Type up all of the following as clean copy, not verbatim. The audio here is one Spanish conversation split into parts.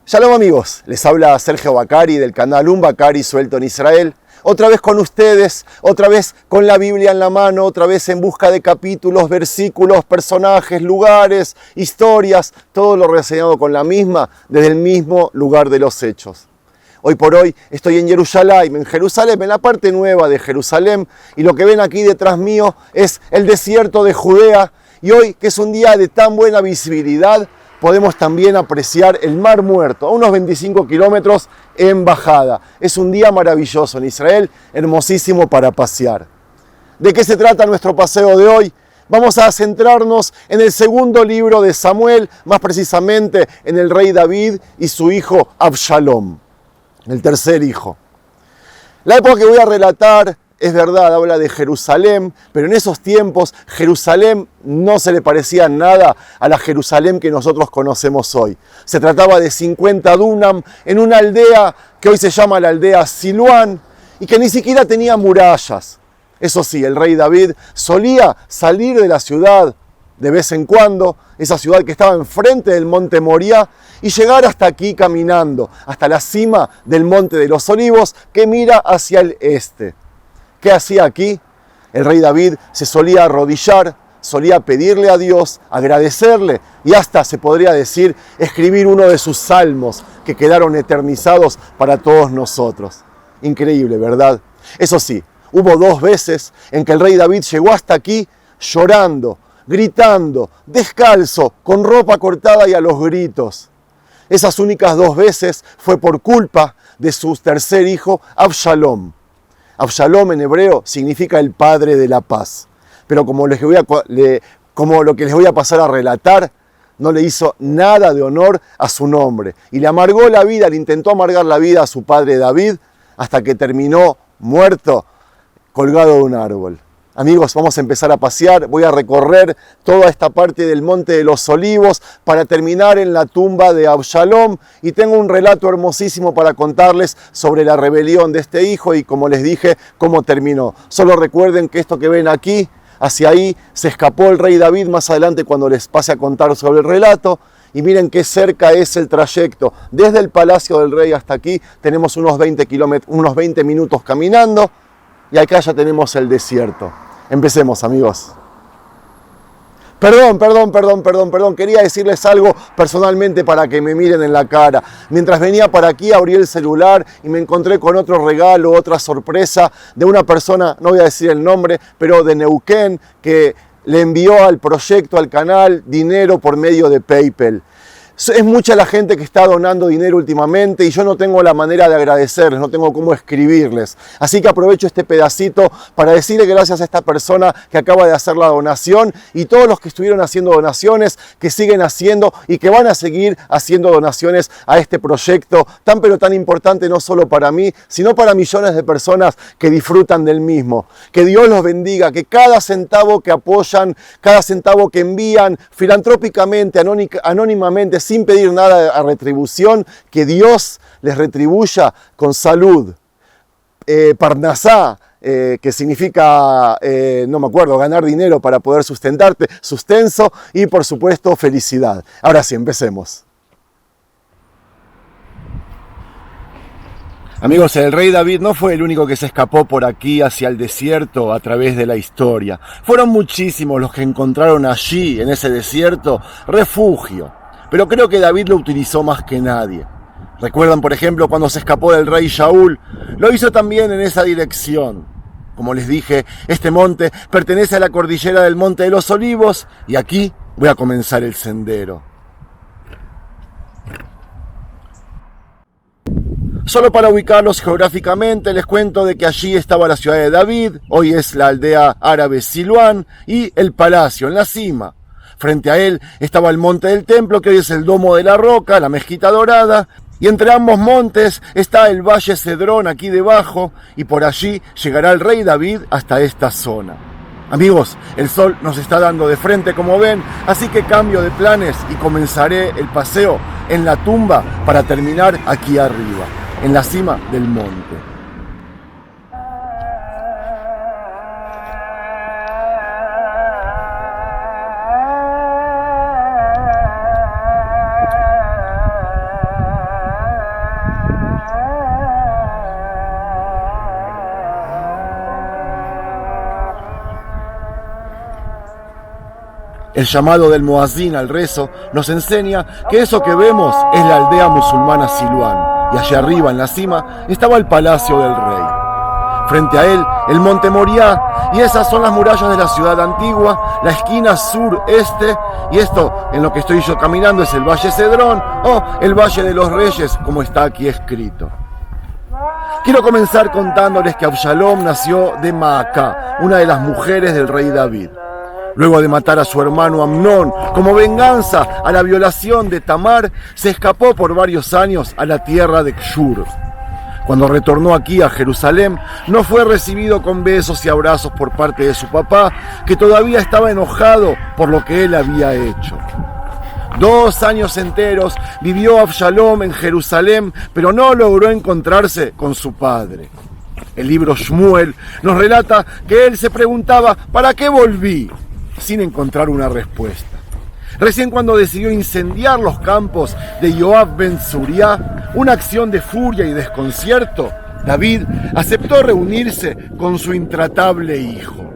Shalom amigos, les habla Sergio Bacari del canal Un Bacari Suelto en Israel. Otra vez con ustedes, otra vez con la Biblia en la mano, otra vez en busca de capítulos, versículos, personajes, lugares, historias, todo lo relacionado con la misma, desde el mismo lugar de los hechos. Hoy por hoy estoy en Jerusalén, en la parte nueva de Jerusalén, y lo que ven aquí detrás mío es el desierto de Judea, y hoy, que es un día de tan buena visibilidad, podemos también apreciar el Mar Muerto, a unos 25 kilómetros en bajada. Es un día maravilloso en Israel, hermosísimo para pasear. ¿De qué se trata nuestro paseo de hoy? Vamos a centrarnos en el segundo libro de Samuel, más precisamente en el rey David y su hijo Absalom, el tercer hijo. La época que voy a relatar, es verdad, habla de Jerusalén, pero en esos tiempos Jerusalén no se le parecía nada a la Jerusalén que nosotros conocemos hoy. Se trataba de 50 dunam en una aldea que hoy se llama la aldea Siluán y que ni siquiera tenía murallas. Eso sí, el rey David solía salir de la ciudad de vez en cuando, esa ciudad que estaba enfrente del monte Moriah, y llegar hasta aquí caminando, hasta la cima del monte de los Olivos que mira hacia el este. ¿Qué hacía aquí? El rey David se solía arrodillar, solía pedirle a Dios, agradecerle y hasta, se podría decir, escribir uno de sus salmos que quedaron eternizados para todos nosotros. Increíble, ¿verdad? Eso sí, hubo 2 veces en que el rey David llegó hasta aquí llorando, gritando, descalzo, con ropa cortada y a los gritos. Esas únicas 2 veces fue por culpa de su tercer hijo, Absalom. Absalom en hebreo significa el padre de la paz. Pero como lo que les voy a pasar a relatar, no le hizo nada de honor a su nombre. Y le amargó la vida, le intentó amargar la vida a su padre David, hasta que terminó muerto, colgado de un árbol. Amigos, vamos a empezar a pasear, voy a recorrer toda esta parte del Monte de los Olivos para terminar en la tumba de Absalom, y tengo un relato hermosísimo para contarles sobre la rebelión de este hijo y, como les dije, cómo terminó. Solo recuerden que esto que ven aquí, hacia ahí se escapó el rey David más adelante cuando les pase a contar sobre el relato, y miren qué cerca es el trayecto. Desde el palacio del rey hasta aquí tenemos unos 20 minutos caminando, y acá ya tenemos el desierto. Empecemos, amigos. Perdón. Quería decirles algo personalmente para que me miren en la cara. Mientras venía para aquí, abrí el celular y me encontré con otro regalo, otra sorpresa de una persona, no voy a decir el nombre, pero de Neuquén, que le envió al proyecto, al canal, dinero por medio de PayPal. Es mucha la gente que está donando dinero últimamente y yo no tengo la manera de agradecerles, no tengo cómo escribirles. Así que aprovecho este pedacito para decirle gracias a esta persona que acaba de hacer la donación y todos los que estuvieron haciendo donaciones, que siguen haciendo y que van a seguir haciendo donaciones a este proyecto tan pero tan importante, no solo para mí, sino para millones de personas que disfrutan del mismo. Que Dios los bendiga, que cada centavo que apoyan, cada centavo que envían filantrópicamente, anónimamente, sin pedir nada a retribución, que Dios les retribuya con salud, parnasá, que significa, no me acuerdo, ganar dinero para poder sustentarte, sustento y por supuesto felicidad. Ahora sí, empecemos. Amigos, el rey David no fue el único que se escapó por aquí hacia el desierto a través de la historia. Fueron muchísimos los que encontraron allí, en ese desierto, refugio. Pero creo que David lo utilizó más que nadie. ¿Recuerdan, por ejemplo, cuando se escapó del rey Shaul? Lo hizo también en esa dirección. Como les dije, este monte pertenece a la cordillera del Monte de los Olivos y aquí voy a comenzar el sendero. Solo para ubicarlos geográficamente, les cuento de que allí estaba la ciudad de David, hoy es la aldea árabe Siluán, y el palacio en la cima. Frente a él estaba el monte del templo, que hoy es el Domo de la Roca, la Mezquita Dorada, y entre ambos montes está el Valle Cedrón aquí debajo, y por allí llegará el rey David hasta esta zona. Amigos, el sol nos está dando de frente, como ven, así que cambio de planes y comenzaré el paseo en la tumba para terminar aquí arriba, en la cima del monte. El llamado del muazzin al rezo nos enseña que eso que vemos es la aldea musulmana Siluán, y allá arriba en la cima estaba el palacio del rey. Frente a él, el monte Moriah, y esas son las murallas de la ciudad antigua, la esquina sur-este, y esto en lo que estoy yo caminando es el Valle Cedrón, o el Valle de los Reyes, como está aquí escrito. Quiero comenzar contándoles que Absalom nació de Maacá, una de las mujeres del rey David. Luego de matar a su hermano Amnón como venganza a la violación de Tamar, se escapó por varios años a la tierra de Gshur. Cuando retornó aquí a Jerusalén, no fue recibido con besos y abrazos por parte de su papá, que todavía estaba enojado por lo que él había hecho. 2 años enteros vivió Absalom en Jerusalén, pero no logró encontrarse con su padre. El libro Shmuel nos relata que él se preguntaba, ¿para qué volví?, sin encontrar una respuesta. Recién cuando decidió incendiar los campos de Yoab ben Zuriá, una acción de furia y desconcierto, David aceptó reunirse con su intratable hijo.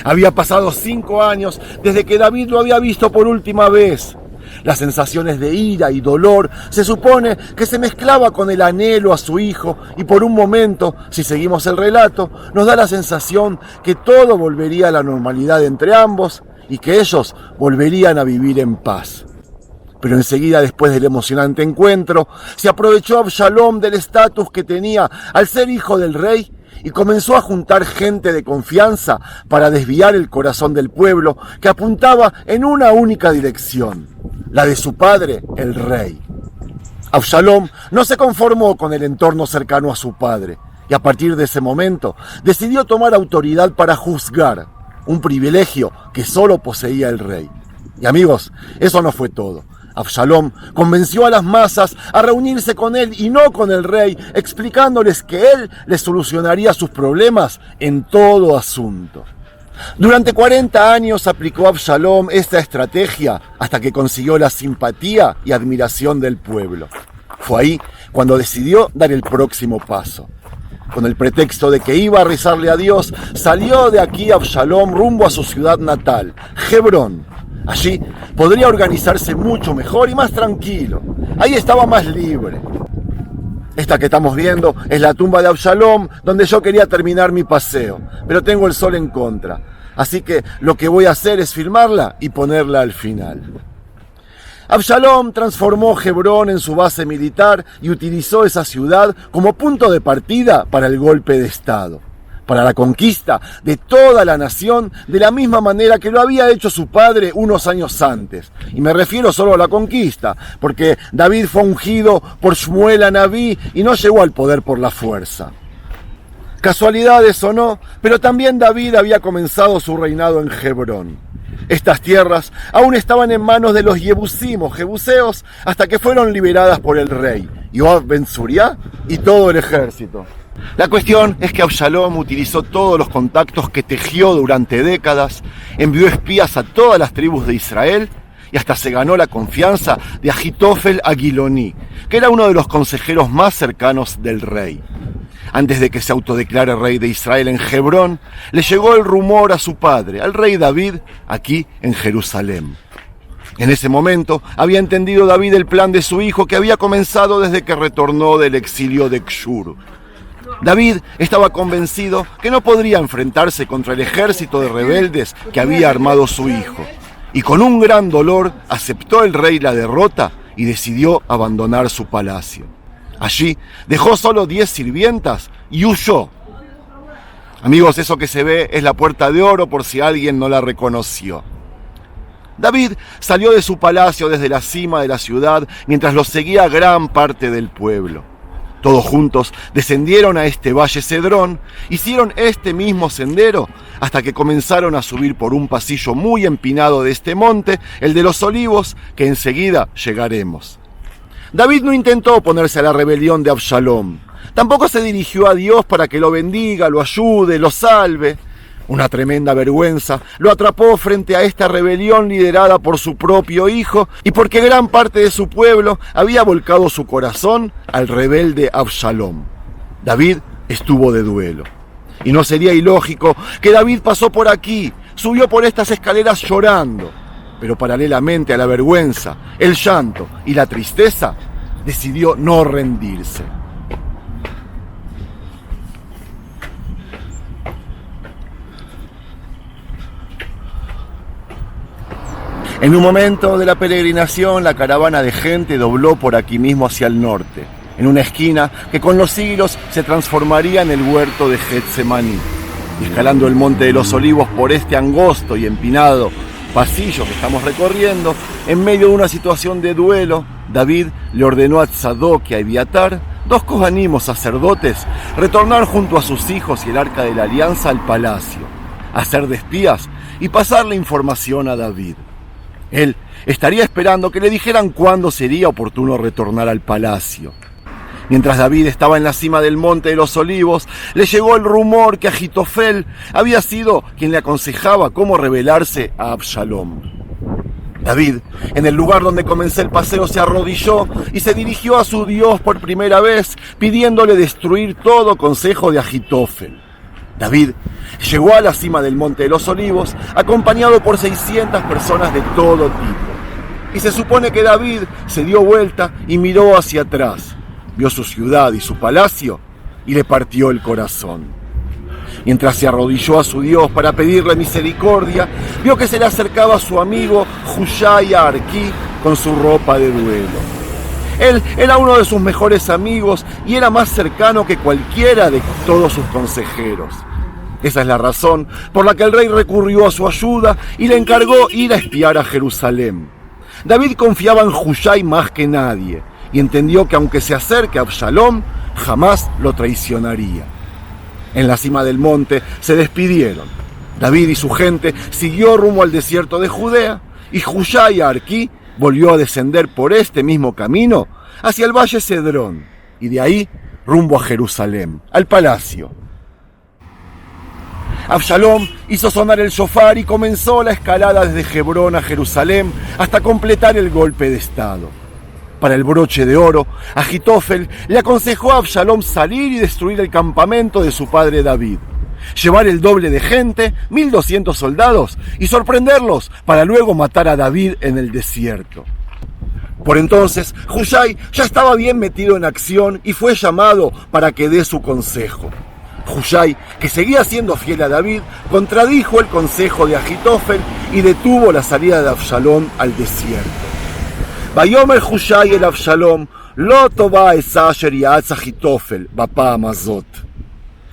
Había pasado 5 años desde que David lo había visto por última vez. Las sensaciones de ira y dolor se supone que se mezclaba con el anhelo a su hijo, y por un momento, si seguimos el relato, nos da la sensación que todo volvería a la normalidad entre ambos y que ellos volverían a vivir en paz. Pero enseguida, después del emocionante encuentro, se aprovechó Absalom del estatus que tenía al ser hijo del rey y comenzó a juntar gente de confianza para desviar el corazón del pueblo, que apuntaba en una única dirección, la de su padre, el rey. Absalom no se conformó con el entorno cercano a su padre, y a partir de ese momento decidió tomar autoridad para juzgar, un privilegio que solo poseía el rey. Y amigos, eso no fue todo. Absalom convenció a las masas a reunirse con él y no con el rey, explicándoles que él les solucionaría sus problemas en todo asunto. Durante 40 años aplicó Absalom esta estrategia hasta que consiguió la simpatía y admiración del pueblo. Fue ahí cuando decidió dar el próximo paso. Con el pretexto de que iba a rezarle a Dios, salió de aquí Absalom rumbo a su ciudad natal, Hebrón. Allí podría organizarse mucho mejor y más tranquilo. Ahí estaba más libre. Esta que estamos viendo es la tumba de Absalom, donde yo quería terminar mi paseo, pero tengo el sol en contra. Así que lo que voy a hacer es filmarla y ponerla al final. Absalom transformó Hebrón en su base militar y utilizó esa ciudad como punto de partida para el golpe de Estado, para la conquista de toda la nación, de la misma manera que lo había hecho su padre unos años antes. Y me refiero solo a la conquista, porque David fue ungido por Shmuel Anabí y no llegó al poder por la fuerza. Casualidades o no, pero también David había comenzado su reinado en Hebrón. Estas tierras aún estaban en manos de los Yebusim o Jebuseos hasta que fueron liberadas por el rey, Yoab ben Zuriá y todo el ejército. La cuestión es que Absalom utilizó todos los contactos que tejió durante décadas, envió espías a todas las tribus de Israel y hasta se ganó la confianza de Ahitofel Agiloni, que era uno de los consejeros más cercanos del rey. Antes de que se autodeclare rey de Israel en Hebrón, le llegó el rumor a su padre, al rey David, aquí en Jerusalén. En ese momento había entendido David el plan de su hijo que había comenzado desde que retornó del exilio de Gshur. David estaba convencido que no podría enfrentarse contra el ejército de rebeldes que había armado su hijo, y con un gran dolor aceptó el rey la derrota y decidió abandonar su palacio. Allí dejó solo 10 sirvientas y huyó. Amigos, eso que se ve es la Puerta de Oro por si alguien no la reconoció. David salió de su palacio desde la cima de la ciudad mientras lo seguía gran parte del pueblo. Todos juntos descendieron a este valle Cedrón, hicieron este mismo sendero hasta que comenzaron a subir por un pasillo muy empinado de este monte, el de los Olivos, que enseguida llegaremos. David no intentó oponerse a la rebelión de Absalom. Tampoco se dirigió a Dios para que lo bendiga, lo ayude, lo salve. Una tremenda vergüenza lo atrapó frente a esta rebelión liderada por su propio hijo y porque gran parte de su pueblo había volcado su corazón al rebelde Absalom. David estuvo de duelo. Y no sería ilógico que David pasó por aquí, subió por estas escaleras llorando. pero paralelamente a la vergüenza, el llanto y la tristeza, decidió no rendirse. En un momento de la peregrinación, la caravana de gente dobló por aquí mismo hacia el norte, en una esquina que con los siglos se transformaría en el huerto de Getsemaní. Y escalando el Monte de los Olivos por este angosto y empinado pasillo que estamos recorriendo, en medio de una situación de duelo, David le ordenó a Tzadok y a Abiatar, dos cohanimos sacerdotes, retornar junto a sus hijos y el Arca de la Alianza al palacio, hacer de espías y pasar la información a David. Él estaría esperando que le dijeran cuándo sería oportuno retornar al palacio. Mientras David estaba en la cima del Monte de los Olivos, le llegó el rumor que Ahitofel había sido quien le aconsejaba cómo rebelarse a Absalom. David, en el lugar donde comenzó el paseo, se arrodilló y se dirigió a su Dios por primera vez, pidiéndole destruir todo consejo de Ahitofel. David llegó a la cima del Monte de los Olivos acompañado por 600 personas de todo tipo. Y se supone que David se dio vuelta y miró hacia atrás, vio su ciudad y su palacio y le partió el corazón. Mientras se arrodilló a su Dios para pedirle misericordia, vio que se le acercaba su amigo Hushai Arki con su ropa de duelo. Él era uno de sus mejores amigos y era más cercano que cualquiera de todos sus consejeros. Esa es la razón por la que el rey recurrió a su ayuda y le encargó ir a espiar a Jerusalén. David confiaba en Hushai más que nadie y entendió que aunque se acerque a Absalom, jamás lo traicionaría. En la cima del monte se despidieron. David y su gente siguió rumbo al desierto de Judea y Hushai Arki volvió a descender por este mismo camino hacia el valle Cedrón y de ahí rumbo a Jerusalén, al palacio. Absalom hizo sonar el shofar y comenzó la escalada desde Hebrón a Jerusalén hasta completar el golpe de estado. Para el broche de oro, Ahitofel le aconsejó a Absalom salir y destruir el campamento de su padre David, llevar el doble de gente, 1200 soldados, y sorprenderlos para luego matar a David en el desierto. Por entonces, Hushai ya estaba bien metido en acción y fue llamado para que dé su consejo. Hushai, que seguía siendo fiel a David, contradijo el consejo de Ahitofel y detuvo la salida de Absalom al desierto. Vayomer Hushai el Absalom, lo tova esa asher ya'atz Ahitofel, bapa'am hazot.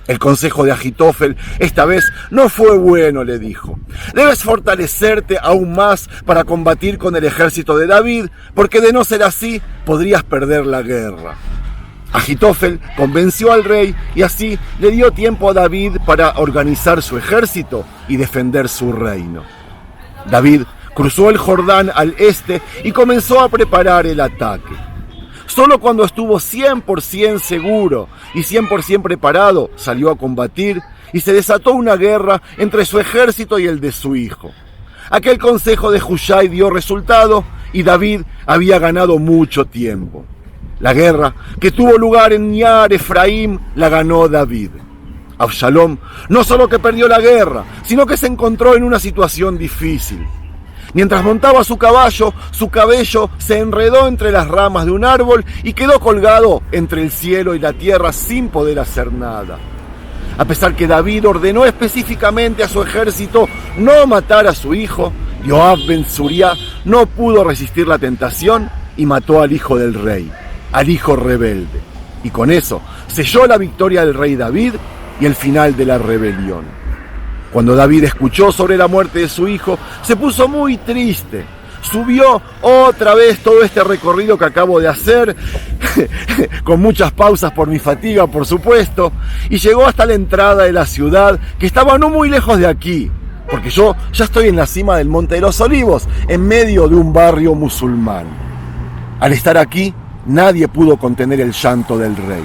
El consejo de Ahitofel esta vez no fue bueno, le dijo. Debes fortalecerte aún más para combatir con el ejército de David, porque de no ser así podrías perder la guerra. Ahitofel convenció al rey y así le dio tiempo a David para organizar su ejército y defender su reino. David cruzó el Jordán al este y comenzó a preparar el ataque. Solo cuando estuvo 100% seguro y 100% preparado salió a combatir y se desató una guerra entre su ejército y el de su hijo. Aquel consejo de Hushai dio resultado y David había ganado mucho tiempo. La guerra que tuvo lugar en Yar Efraim la ganó David. Absalom no solo que perdió la guerra, sino que se encontró en una situación difícil. Mientras montaba su caballo, su cabello se enredó entre las ramas de un árbol y quedó colgado entre el cielo y la tierra sin poder hacer nada. A pesar que David ordenó específicamente a su ejército no matar a su hijo, Yoab ben Zuriá no pudo resistir la tentación y mató al hijo del rey, al hijo rebelde. Y con eso selló la victoria del rey David y el final de la rebelión. Cuando David escuchó sobre la muerte de su hijo, se puso muy triste. Subió otra vez todo este recorrido que acabo de hacer, con muchas pausas por mi fatiga, por supuesto, y llegó hasta la entrada de la ciudad, que estaba no muy lejos de aquí, porque yo ya estoy en la cima del Monte de los Olivos, en medio de un barrio musulmán. Al estar aquí, nadie pudo contener el llanto del rey.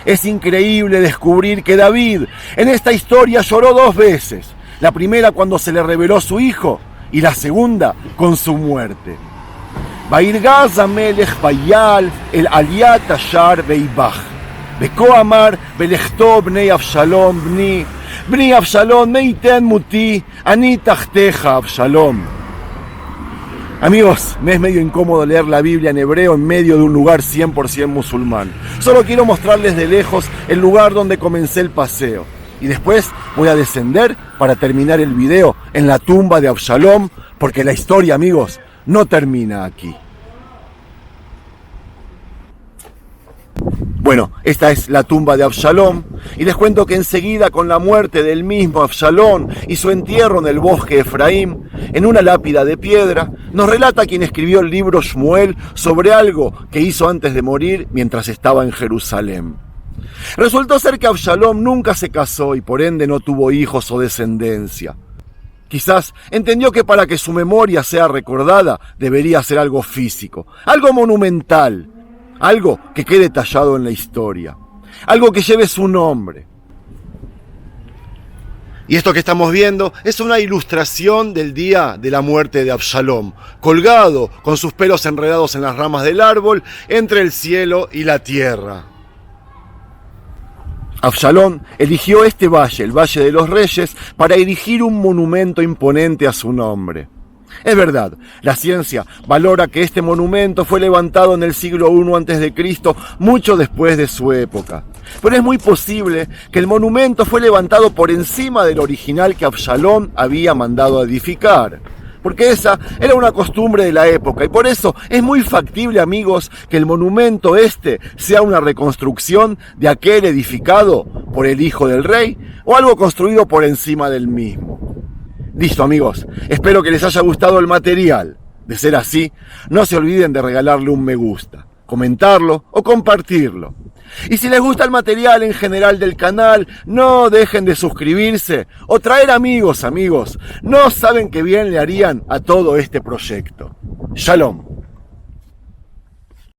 Es increíble descubrir que David en esta historia lloró 2 veces. La primera cuando se le reveló su hijo y la segunda con su muerte. Vairgaz Amelech Bayal el Aliat Ashar Beibach. Beko Amar Belechto Bnei Absalom Bni Absalom Meiten Muti Ani Tachteja Absalom. Amigos, me es medio incómodo leer la Biblia en hebreo en medio de un lugar 100% musulmán. Solo quiero mostrarles de lejos el lugar donde comencé el paseo. Y después voy a descender para terminar el video en la tumba de Absalom, porque la historia, amigos, no termina aquí. Bueno, esta es la tumba de Absalom, y les cuento que enseguida, con la muerte del mismo Absalom y su entierro en el bosque de Efraín, en una lápida de piedra, nos relata quien escribió el libro Shmuel sobre algo que hizo antes de morir mientras estaba en Jerusalén. Resultó ser que Absalom nunca se casó y por ende no tuvo hijos o descendencia. Quizás entendió que para que su memoria sea recordada debería ser algo físico, algo monumental, algo que quede tallado en la historia, algo que lleve su nombre. Y esto que estamos viendo es una ilustración del día de la muerte de Absalom, colgado con sus pelos enredados en las ramas del árbol entre el cielo y la tierra. Absalom eligió este valle, el Valle de los Reyes, para erigir un monumento imponente a su nombre. Es verdad, la ciencia valora que este monumento fue levantado en el siglo I a.C., mucho después de su época. Pero es muy posible que el monumento fue levantado por encima del original que Absalom había mandado a edificar. Porque esa era una costumbre de la época, y por eso es muy factible, amigos, que el monumento sea una reconstrucción de aquel edificado por el hijo del rey, o algo construido por encima del mismo. Listo, amigos, espero que les haya gustado el material. De ser así, no se olviden de regalarle un me gusta, comentarlo o compartirlo. Y si les gusta el material en general del canal, no dejen de suscribirse o traer amigos. No saben qué bien le harían a todo este proyecto. Shalom.